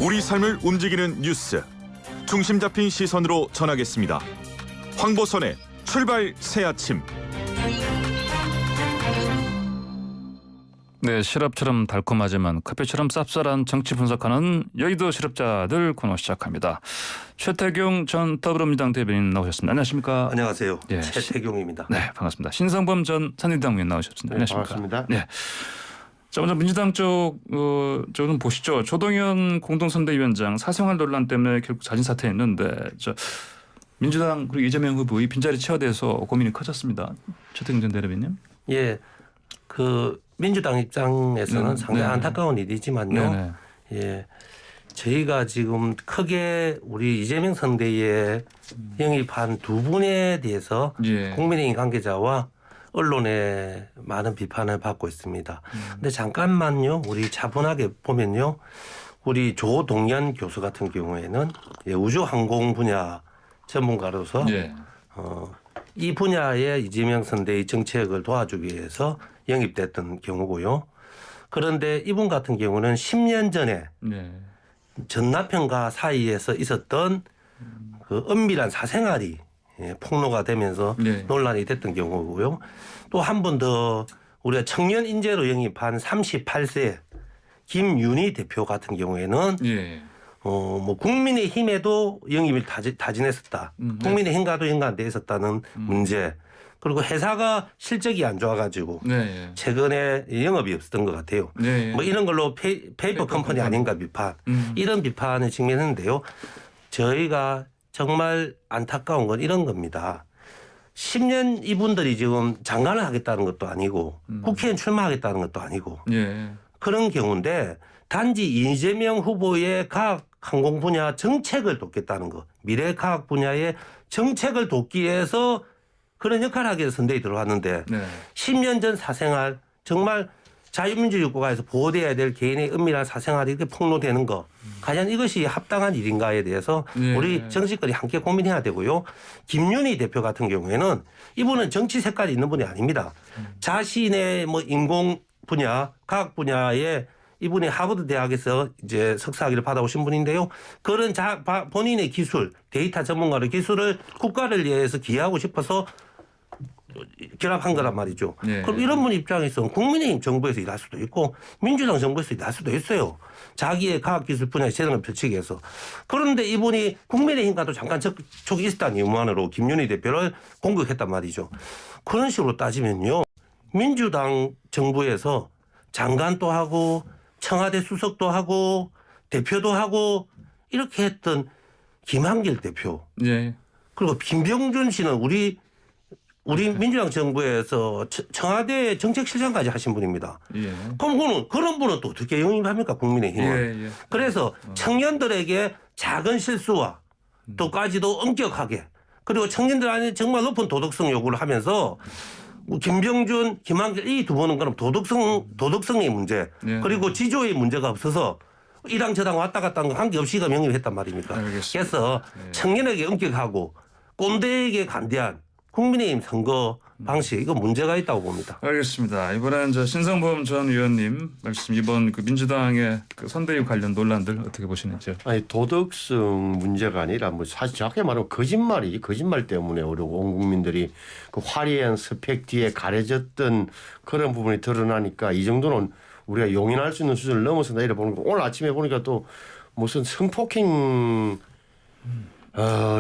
우리 삶을 움직이는 뉴스, 중심 잡힌 시선으로 전하겠습니다. 황보선의 출발 새아침. 네, 시럽처럼 달콤하지만 커피처럼 쌉쌀한 정치 분석하는 여의도 실업자들 코너 시작합니다. 최태경 전 더불어민주당 대변인 나오셨습니다. 안녕하십니까? 안녕하세요. 예. 최태경입니다. 네, 반갑습니다. 신성범 전 산림당 의원 나오셨습니다. 안녕하십니까? 반갑습니다. 네. 자, 먼저 민주당 쪽좀 보시죠. 조동현 공동선대위원장 사생활 논란 때문에 결국 자진 사퇴했는데 민주당 그리고 이재명 후보의 빈자리 채워대서 고민이 커졌습니다. 최태경 전 대변인님. 예, 민주당 입장에서는 상당히 안타까운 일이지만요. 네네. 예, 저희가 지금 크게 우리 이재명 선대위에 영입한 두 분에 대해서 예. 국민의힘 관계자와 언론에 많은 비판을 받고 있습니다. 근데 잠깐만요. 우리 차분하게 보면요. 우리 조동현 교수 같은 경우에는 우주항공 분야 전문가로서 예. 이 분야의 이재명 선대의 정책을 도와주기 위해서 영입됐던 경우고요. 그런데 이분 같은 경우는 10년 전에 네. 전 남편과 사이에서 있었던 그 은밀한 사생활이 폭로가 되면서 네. 논란이 됐던 경우고요. 또 한 분 더 우리가 청년 인재로 영입한 38세 김윤희 대표 같은 경우에는 예. 국민의힘에도 영입을 타진했었다. 네. 국민의힘과도 연관돼 있었다는 문제. 그리고 회사가 실적이 안 좋아가지고 네. 최근에 영업이 없었던 것 같아요. 네. 뭐 이런 걸로 페이퍼 컴퍼니 아닌가 비판. 이런 비판을 직면했는데요. 저희가 정말 안타까운 건 이런 겁니다. 10년 이분들이 지금 장관을 하겠다는 것도 아니고 국회의원 출마하겠다는 것도 아니고 예. 그런 경우인데 단지 이재명 후보의 과학 항공 분야 정책을 돕겠다는 거. 미래과학 분야의 정책을 돕기 위해서 그런 역할을 하기 위해서 선대위 들어왔는데 네. 10년 전 사생활 정말 자유민주주의 국가에서 보호돼야 될 개인의 은밀한 사생활이 이렇게 폭로되는 거 과연 이것이 합당한 일인가에 대해서 네. 우리 정치권이 함께 고민해야 되고요. 김윤희 대표 같은 경우에는 이분은 정치 색깔이 있는 분이 아닙니다. 자신의 뭐 인공 분야, 과학 분야에 이분이 하버드 대학에서 이제 석사학위를 받아오신 분인데요. 그런 본인의 기술, 데이터 전문가의 기술을 국가를 위해서 기여하고 싶어서 결합한 거란 말이죠. 네. 그럼 이런 분 입장에서는 국민의힘 정부에서 일할 수도 있고 민주당 정부에서 일할 수도 있어요. 자기의 과학기술 분야에 재능을 펼치기 위해서. 그런데 이분이 국민의힘과도 잠깐 접촉이 있었다는 이유만으로 김윤희 대표를 공격했단 말이죠. 그런 식으로 따지면요. 민주당 정부에서 장관도 하고 청와대 수석도 하고 대표도 하고 이렇게 했던 김한길 대표. 예. 그리고 김병준 씨는 우리 민주당 정부에서 청와대 정책실장까지 하신 분입니다. 예. 그럼 그런 분은 또 어떻게 영입합니까 국민의힘은. 예. 그래서 청년들에게 작은 실수와 또까지도 엄격하게 그리고 청년들 안에 정말 높은 도덕성 요구를 하면서 김병준, 김한길 이 두 분은 그럼 도덕성의 문제 예. 그리고 지조의 문제가 없어서 이당 저당 왔다 갔다 하는 거 관계없이 영입했단 말입니까. 알겠습니다. 그래서 청년에게 엄격하고 꼰대에게 간대한 국민의힘 선거 방식 이거 문제가 있다고 봅니다. 알겠습니다. 이번엔 신성범 전 의원님 말씀 이번 민주당의 선대위 관련 논란들 어떻게 보시는지요? 아니 도덕성 문제가 아니라 뭐 사실 정확히 말하면 거짓말 때문에 우리 온 국민들이 그 화려한 스펙 뒤에 가려졌던 그런 부분이 드러나니까 이 정도는 우리가 용인할 수 있는 수준을 넘어서 내려보는 거. 오늘 아침에 보니까 또 무슨 성폭행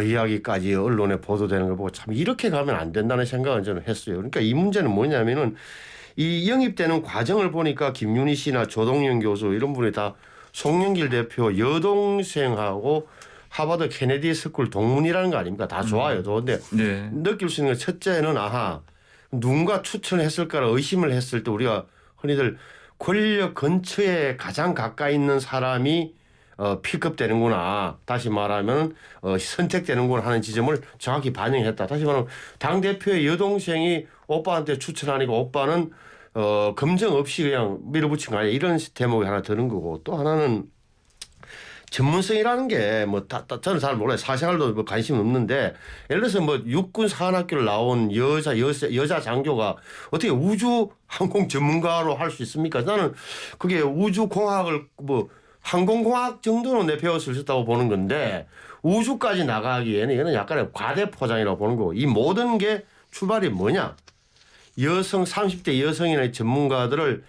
이야기까지 언론에 보도되는 걸 보고 참 이렇게 가면 안 된다는 생각을 저는 했어요. 그러니까 이 문제는 뭐냐면은 이 영입되는 과정을 보니까 김윤희 씨나 조동현 교수 이런 분이 다 송영길 대표 여동생하고 하버드 케네디 스쿨 동문이라는 거 아닙니까? 다 좋아요. 좋은데 네. 느낄 수 있는 건 첫째는 누군가 추천했을까를 의심을 했을 때 우리가 흔히들 권력 근처에 가장 가까이 있는 사람이 픽업되는구나. 다시 말하면 선택되는구나 하는 지점을 정확히 반영했다. 다시 말하면 당대표의 여동생이 오빠한테 추천하니까 오빠는 검증 없이 그냥 밀어붙인 거 아니야. 이런 대목이 하나 드는 거고 또 하나는 전문성이라는 게 뭐 저는 잘 몰라요. 사생활도 뭐 관심 없는데 예를 들어서 뭐 육군 사관학교를 나온 여자 장교가 어떻게 우주 항공 전문가로 할 수 있습니까? 나는 그게 우주공학을 뭐 항공공학 정도는 내 배울 수 있었다고 보는 건데 우주까지 나가기에는 이거는 약간의 과대 포장이라고 보는 거고 이 모든 게 출발이 뭐냐? 30대 여성인의 전문가들을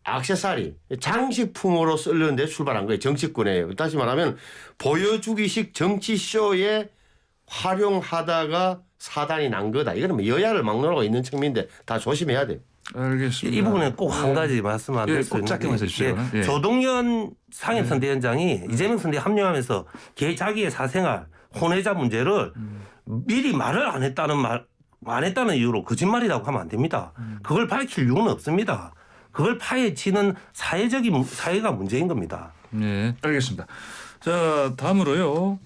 액세서리, 장식품으로 쓰려는데 출발한 거예요. 정치권에. 다시 말하면 보여주기식 정치쇼에 활용하다가 사단이 난 거다. 이거는 뭐 여야를 막론하고 있는 측면인데 다 조심해야 돼요. 알겠습니다. 이 부분에 꼭 한 가지 말씀 안 드릴 수 꼭 짧게 말씀해 주시죠. 예. 조동연 상임선대위원장이 이재명 선대에 합류하면서 자기의 사생활, 혼외자 문제를 미리 말을 안 했다는 이유로 거짓말이라고 하면 안 됩니다. 그걸 밝힐 이유는 없습니다. 그걸 파헤치는 사회가 문제인 겁니다. 네, 알겠습니다. 자, 다음으로요.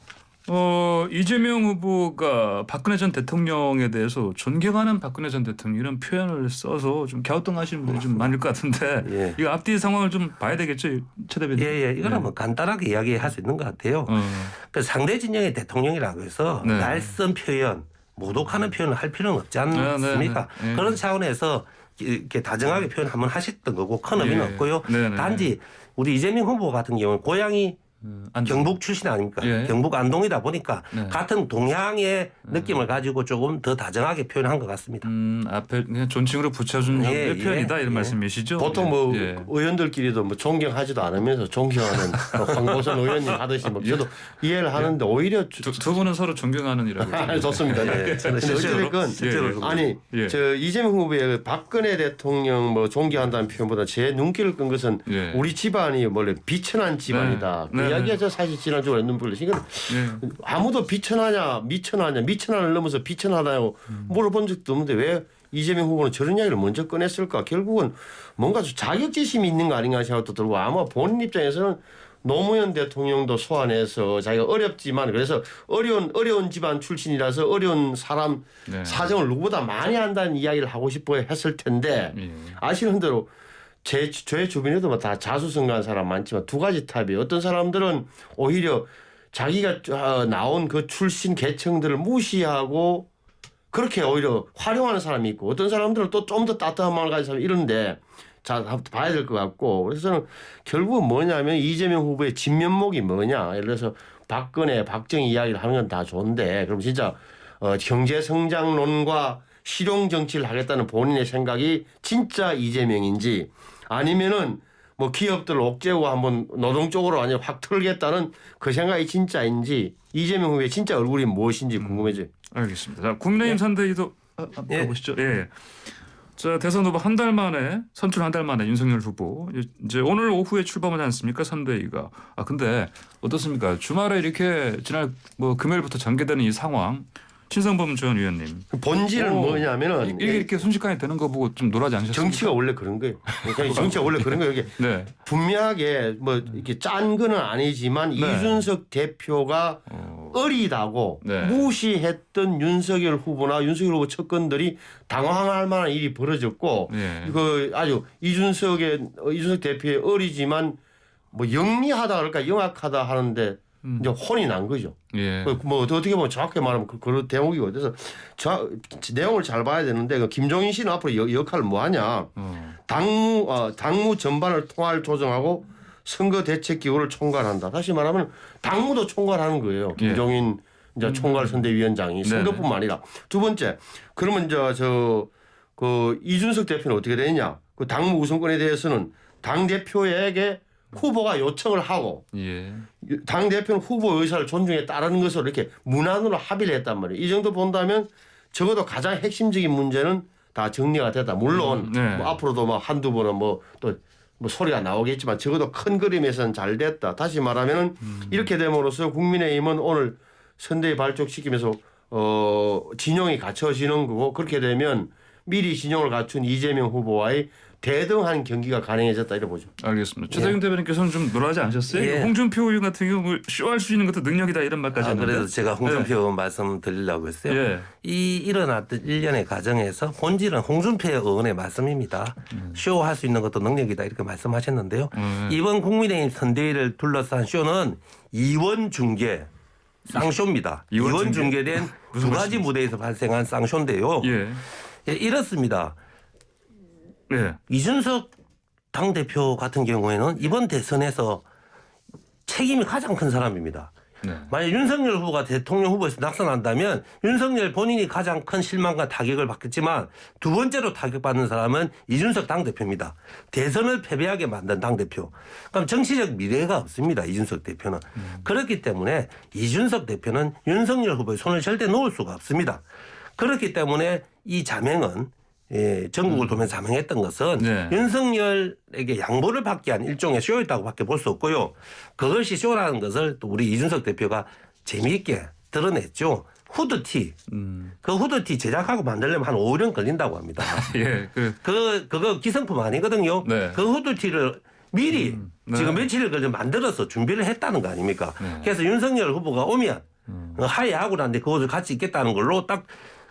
이재명 후보가 박근혜 전 대통령에 대해서 존경하는 박근혜 전 대통령 이런 표현을 써서 좀 갸우뚱하시는 분들이 좀 많을 것 같은데 예. 이거 앞뒤 상황을 좀 봐야 되겠죠, 최 대변인. 예. 이거는 뭐 간단하게 이야기할 수 있는 것 같아요. 그 상대 진영의 대통령이라고 해서 네. 날선 표현, 모독하는 표현을 할 필요는 없지 않습니까? 네. 그런 차원에서 이렇게 다정하게 표현 한번 하셨던 거고 큰 의미는 예. 없고요. 네네. 단지 우리 이재명 후보 같은 경우는 고향이 경북 출신 아닙니까? 예. 경북 안동이다 보니까 네. 같은 동향의 느낌을 가지고 조금 더 다정하게 표현한 것 같습니다. 앞에 그냥 존칭으로 붙여준 예, 표현이다 예. 이런 말씀이시죠? 보통 뭐 예. 의원들끼리도 뭐 존경하지도 않으면서 존경하는 황보선 의원님 하듯이 뭐 저도 이해를 하는데 오히려 두 분은 서로 존경하는이라고. 좋습니다. 네. 예, 저는 근데 어찌됐건 실제로 아니 예. 저 이재명 후보의 박근혜 대통령 뭐 존경한다는 표현보다 제 눈길을 끈 것은 예. 우리 집안이 원래 비천한 집안이다. 네. 그 이야기가 저 사실 지난주에 눈물을 이건 예. 아무도 비천하냐 미천하냐를 넘어서 비천하다고 물어본 적도 없는데 왜 이재명 후보는 저런 이야기를 먼저 꺼냈을까? 결국은 뭔가 좀 자격지심이 있는 거 아닌가 생각도 들고 아마 본인 입장에서는 노무현 대통령도 소환해서 자기가 어렵지만 그래서 어려운 집안 출신이라서 어려운 사람 네. 사정을 누구보다 많이 안다는 이야기를 하고 싶어 했을 텐데 예. 아시는 대로 제 주변에도 뭐 다 자수성가한 사람 많지만 두 가지 타입이에요. 어떤 사람들은 오히려 자기가 나온 그 출신 계층들을 무시하고 그렇게 오히려 활용하는 사람이 있고 어떤 사람들은 또 좀 더 따뜻한 마음을 가진 사람이 이런데 자 한번 봐야 될 것 같고 그래서 저는 결국은 뭐냐면 이재명 후보의 진면목이 뭐냐 예를 들어서 박근혜 박정희 이야기를 하는 건 다 좋은데 그럼 진짜 경제 성장론과 실용 정치를 하겠다는 본인의 생각이 진짜 이재명인지 아니면은 뭐 기업들 옥죄고 한번 노동 쪽으로 완전 확 털겠다는 그 생각이 진짜인지 이재명 후보의 진짜 얼굴이 무엇인지 궁금해져요. 알겠습니다. 자, 국민의힘 선대위도 예. 가보시죠. 예. 자, 대선 후보 한 달 만에 선출 한 달 만에 윤석열 후보 이제 오늘 오후에 출범하지 않습니까 선대위가? 근데 어떻습니까? 주말에 이렇게 지난 뭐 금요일부터 전개되는 이 상황. 신성범 전 의원님. 본질은 뭐냐면은 이렇게 순식간에 되는 거 보고 좀 놀라지 않으셨습니까? 정치가 원래 그런 거예요. 그러니까 정치가 원래 그런 거예요. 이게 네. 분명하게 뭐 이렇게 짠 거는 아니지만 네. 이준석 대표가 어리다고 네. 무시했던 윤석열 후보나 윤석열 후보 측근들이 당황할 만한 일이 벌어졌고 네. 그 아주 이준석 대표의 어리지만 뭐 영리하다 그럴까 영악하다 하는데 이제 혼이 난 거죠. 예. 뭐 어떻게 보면 정확히 말하면 그런 대목이고 그래서 내용을 잘 봐야 되는데 그 김종인 씨는 앞으로 역할을 뭐 하냐? 당무 전반을 통할 조정하고 선거 대책 기구를 총괄한다. 다시 말하면 당무도 총괄하는 거예요. 김종인 이제 총괄 선대위원장이 선거뿐만 아니라 두 번째 그러면 그 이준석 대표는 어떻게 되느냐? 그 당무 우선권에 대해서는 당 대표에게 후보가 요청을 하고 예. 당 대표는 후보 의사를 존중에 따르는 것으로 이렇게 문안으로 합의를 했단 말이에요. 이 정도 본다면 적어도 가장 핵심적인 문제는 다 정리가 됐다. 물론 네. 뭐 앞으로도 뭐 한두 번은 뭐 또 뭐 소리가 나오겠지만 적어도 큰 그림에서는 잘 됐다. 다시 말하면은 이렇게 됨으로써 국민의힘은 오늘 선대위 발족시키면서 진영이 갖춰지는 거고 그렇게 되면 미리 진영을 갖춘 이재명 후보와의 대등한 경기가 가능해졌다 이래 보죠. 알겠습니다. 최태경 대변인께서는 좀 놀라지 않으셨어요? 예. 홍준표 의원 같은 경우 쇼할 수 있는 것도 능력이다 이런 말까지 했는데. 그래서 제가 홍준표 말씀 드리려고 했어요. 예. 이 일어났던 일련의 과정에서 본질은 홍준표 의원의 말씀입니다. 쇼할 수 있는 것도 능력이다 이렇게 말씀하셨는데요. 이번 국민의힘 선대위를 둘러싼 쇼는 이원 중계 쌍쇼입니다. 이원 중계된 두 가지 무대에서 발생한 쌍쇼인데요. 예. 예, 이렇습니다. 예. 이준석 당대표 같은 경우에는 이번 대선에서 책임이 가장 큰 사람입니다. 네. 만약 윤석열 후보가 대통령 후보에서 낙선한다면 윤석열 본인이 가장 큰 실망과 타격을 받겠지만 두 번째로 타격받는 사람은 이준석 당대표입니다. 대선을 패배하게 만든 당대표. 그럼 정치적 미래가 없습니다. 이준석 대표는. 그렇기 때문에 이준석 대표는 윤석열 후보의 손을 절대 놓을 수가 없습니다. 그렇기 때문에 이 자명은 전국을 돌면서 자명했던 것은 네. 윤석열에게 양보를 받기 위한 일종의 쇼였다고밖에 볼 수 없고요. 그것이 쇼라는 것을 또 우리 이준석 대표가 재미있게 드러냈죠. 후드티. 그 후드티 제작하고 만들려면 한 5년 걸린다고 합니다. 예. 그거 기성품 아니거든요. 네. 그 후드티를 미리 네. 지금 며칠을 걸려 만들어서 준비를 했다는 거 아닙니까? 네. 그래서 윤석열 후보가 오면 하야하고 난데 그것을 같이 입겠다는 걸로 딱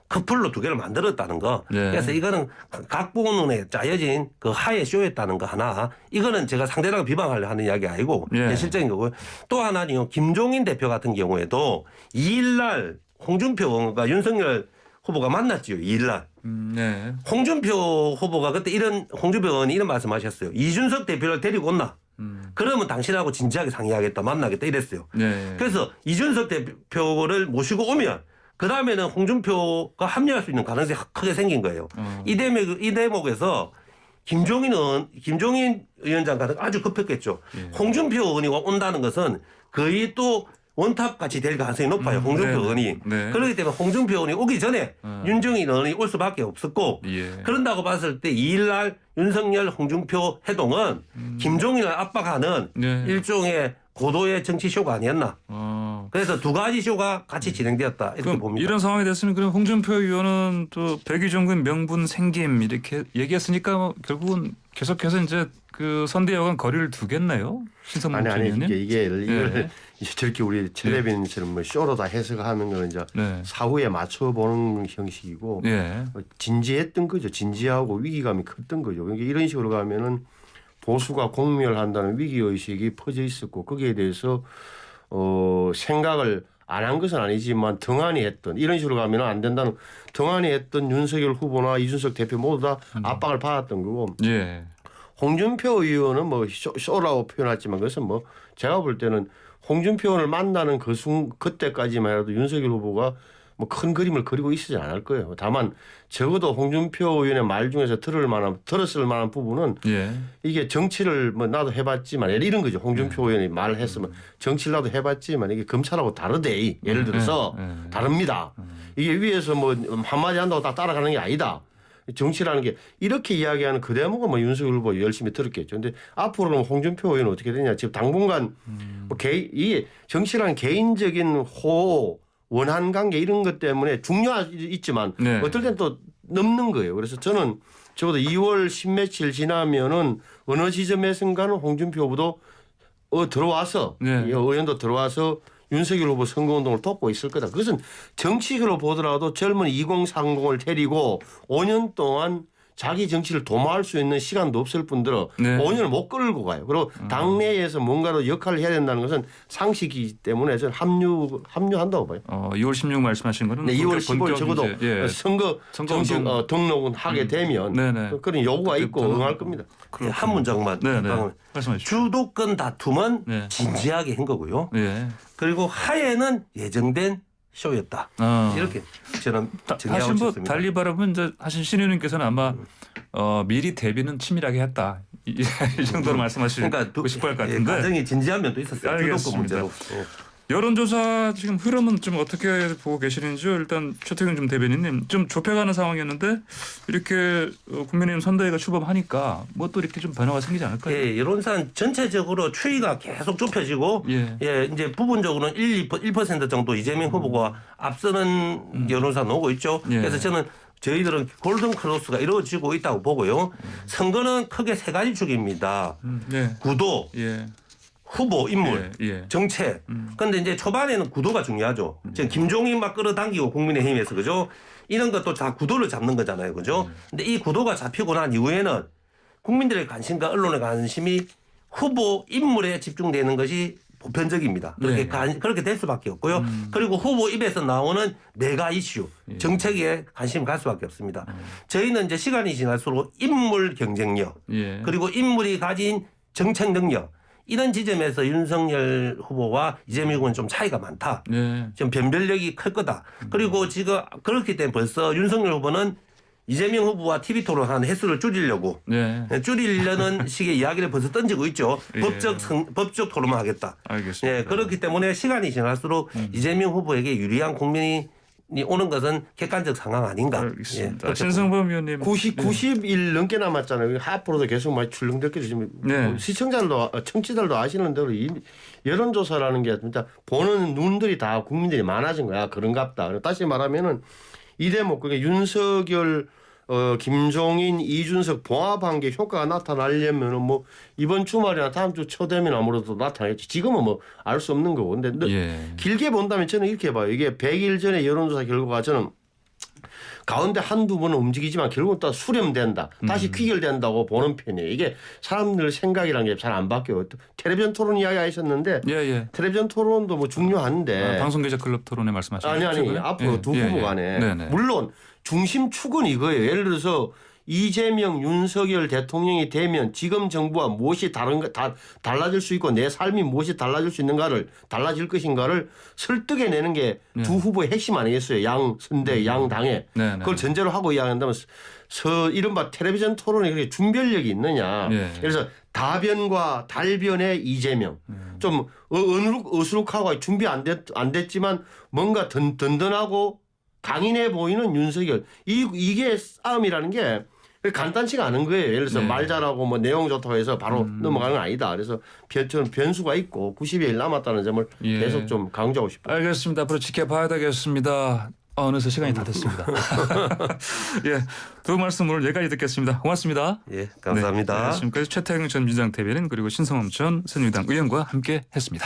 커플로 두 개를 만들었다는 거. 네. 그래서 이거는 각본에 짜여진 그 하의 쇼였다는 거 하나. 이거는 제가 상대방을 비방하려 하는 이야기 아니고 네. 실적인 거고요. 또 하나는요. 김종인 대표 같은 경우에도 2일날 홍준표 의원과 윤석열 후보가 만났지요. 2일날. 네. 홍준표 후보가 그때 홍준표 의원이 이런 말씀하셨어요. 이준석 대표를 데리고 온나. 그러면 당신하고 진지하게 상의하겠다, 만나겠다 이랬어요. 네. 그래서 이준석 대표를 모시고 오면 그 다음에는 홍준표가 합류할 수 있는 가능성이 크게 생긴 거예요. 이 대목에서 김종인 위원장 같은 아주 급했겠죠. 홍준표 의원이 온다는 것은 거의 또 원탑 같이 될 가능성이 높아요. 홍준표 네네. 의원이. 네. 그렇기 때문에 홍준표 의원이 오기 전에 윤정인 의원이 올 수밖에 없었고 예. 그런다고 봤을 때 2일날 윤석열 홍준표 회동은 김종인을 압박하는 네. 일종의 고도의 정치쇼가 아니었나. 그래서 두 가지 쇼가 같이 진행되었다 이렇게 봅니다. 이런 상황이 됐으면 그럼 홍준표 의원은 또 백의종군 명분 생김 이렇게 얘기했으니까 뭐 결국은 계속해서 이제 그 선대여간 거리를 두겠네요. 신선문 아니 의원님. 이게 이걸 예. 저렇게 우리 텔레비전처럼 뭐 쇼로 다 해석하는 거는 이제 네. 사후에 맞춰보는 형식이고 예. 진지했던 거죠. 진지하고 위기감이 컸던 거죠. 그러니까 이런 식으로 가면은 보수가 공멸한다는 위기의식이 퍼져 있었고 거기에 대해서 생각을 안 한 것은 아니지만 등한히 했던 이런 식으로 가면 안 된다는 등한히 했던 윤석열 후보나 이준석 대표 모두 다 압박을 받았던 거고 예. 홍준표 의원은 뭐 쇼라고 표현했지만 그것은 뭐 제가 볼 때는 홍준표 의원을 만나는 그때까지만 해도 윤석열 후보가 뭐 큰 그림을 그리고 있지 않을 거예요. 다만 적어도 홍준표 의원의 말 중에서 들었을 만한 부분은 예. 이게 정치를 뭐 나도 해봤지만 이런 거죠. 홍준표 의원이 말했으면 정치를 나도 해봤지만 이게 검찰하고 다르대. 예를 들어서 다릅니다. 이게 위에서 뭐 한마디 한다고 다 따라가는 게 아니다. 정치라는 게 이렇게 이야기하는 그 대목은 뭐 윤석열 후보 열심히 들었겠죠. 근데 앞으로는 홍준표 의원은 어떻게 되냐. 지금 당분간 뭐 이게 정치라는 개인적인 호호 원한 관계 이런 것 때문에 중요하지만 네. 어떨 땐 또 넘는 거예요. 그래서 저는 적어도 2월 10며칠 지나면은 어느 지점에선가는 홍준표 후보도 들어와서 네. 의원도 들어와서 윤석열 후보 선거운동을 돕고 있을 거다. 그것은 정치적으로 보더라도 젊은 2030을 데리고 5년 동안 자기 정치를 도모할 수 있는 시간도 없을 뿐더러 네. 5년을 못 끌고 가요. 그리고 당내에서 뭔가로 역할을 해야 된다는 것은 상식이기 때문에 저는 합류한다고 봐요. 2월 16 말씀하신 거는 네, 2월 본격 15일 적어도 이제, 예. 선거 정식 운동. 등록은 하게 되면 네네. 그런 요구가 있고 그때부터는 응할 겁니다. 한 문장만. 네네. 말씀하십시오. 주도권 다툼은 네. 진지하게 한 거고요. 예. 그리고 하에는 예정된 쇼였다. 이렇게 저는 사실 정리하고 뭐 싶습니다. 달리 바라보면 이제 사실 신 의원님께서는 아마 미리 대비는 치밀하게 했다 이 정도로 말씀하시고 싶어 할 것 같은데 과정이 진지한 면도 있었어요. 알겠습니다. 주도권 문제로. 여론조사 지금 흐름은 좀 어떻게 보고 계시는지요? 일단 최태경 좀 대변인님 좀 좁혀가는 상황이었는데 이렇게 국민의힘 선대위가 출범하니까 뭐 또 이렇게 좀 변화가 생기지 않을까요? 예, 여론상 전체적으로 추이가 계속 좁혀지고 예. 이제 부분적으로는 1% 정도 이재명 후보가 앞서는 여론사 나오고 있죠. 예. 그래서 저는 저희들은 골든 크로스가 이루어지고 있다고 보고요. 선거는 크게 세 가지 축입니다. 예. 구도, 예. 후보, 인물, 예. 예. 정책. 그런데 이제 초반에는 구도가 중요하죠. 지금 김종인 막 끌어당기고 국민의힘에서 그죠? 이런 것도 다 구도를 잡는 거잖아요, 그죠? 근데 이 구도가 잡히고 난 이후에는 국민들의 관심과 언론의 관심이 후보 인물에 집중되는 것이 보편적입니다. 그렇게 네. 그렇게 될 수밖에 없고요. 그리고 후보 입에서 나오는 메가 이슈, 정책에 관심을 갈 수밖에 없습니다. 저희는 이제 시간이 지날수록 인물 경쟁력, 예. 그리고 인물이 가진 정책 능력, 이런 지점에서 윤석열 후보와 이재명 후보는 좀 차이가 많다. 네. 좀 변별력이 클 거다. 그리고 지금 그렇기 때문에 벌써 윤석열 후보는 이재명 후보와 TV 토론하는 횟수를 줄이려고 네. 줄이려는 식의 이야기를 벌써 던지고 있죠. 예. 법적 토론만 하겠다. 알겠습니다. 예, 그렇기 때문에 시간이 지날수록 이재명 후보에게 유리한 국민이 오는 것은 객관적 상황 아닌가. 알겠습니다. 예, 신성범 의원님. 90일 넘게 남았잖아요. 앞으로도 계속 많이 출렁댈 지금 네. 시청자들도 청취자들도 아시는 대로 이 여론조사라는 게 진짜 보는 눈들이 다 국민들이 많아진 거야. 그런갑다. 다시 말하면은 이 대목 그게 윤석열 김종인, 이준석 봉합한 게 효과가 나타나려면은 뭐 이번 주말이나 다음 주 초 되면 아무래도 나타나겠지. 지금은 뭐 알 수 없는 거고. 근데 예. 길게 본다면 저는 이렇게 봐요. 이게 100일 전에 여론조사 결과가 저는 가운데 한두 번은 움직이지만 결국은 또 수렴된다. 다시 귀결된다고 보는 편이에요. 이게 사람들 생각이라는 게 잘 안 바뀌어요. 텔레비전 토론 이야기 하셨는데 예, 예. 텔레비전 토론도 뭐 중요한데 방송기자클럽 토론에 말씀하시는 아니 앞으로 두 후보 간에 네네. 물론 중심축은 이거예요. 예를 들어서 이재명, 윤석열 대통령이 되면 지금 정부와 무엇이 달라질 수 있고 내 삶이 무엇이 달라질 수 있는가를 달라질 것인가를 설득해내는 게 두 후보의 핵심 아니겠어요. 양 선대, 양 당에. 네네. 그걸 전제로 하고 이야기한다면 이른바 텔레비전 토론에 그렇게 준비력이 있느냐. 예. 그래서 다변과 달변의 이재명. 좀 어수룩하고 준비 안 됐지만 뭔가 든든하고 강인해 보이는 윤석열. 이게 싸움이라는 게 간단치가 않은 거예요. 예를 들어서 네. 말 잘하고 뭐 내용 좋다고 해서 바로 넘어가는 건 아니다. 그래서 저는 변수가 있고 90일 남았다는 점을 예. 계속 좀 강조하고 싶어요. 알겠습니다. 앞으로 지켜봐야 되겠습니다. 어느새 시간이 다 됐습니다. 예, 두 말씀 오늘 여기까지 듣겠습니다. 고맙습니다. 예, 감사합니다. 네, 지금까지 최태경 전 민주당 대변인 그리고 신성범 전 새누리당 의원과 함께했습니다.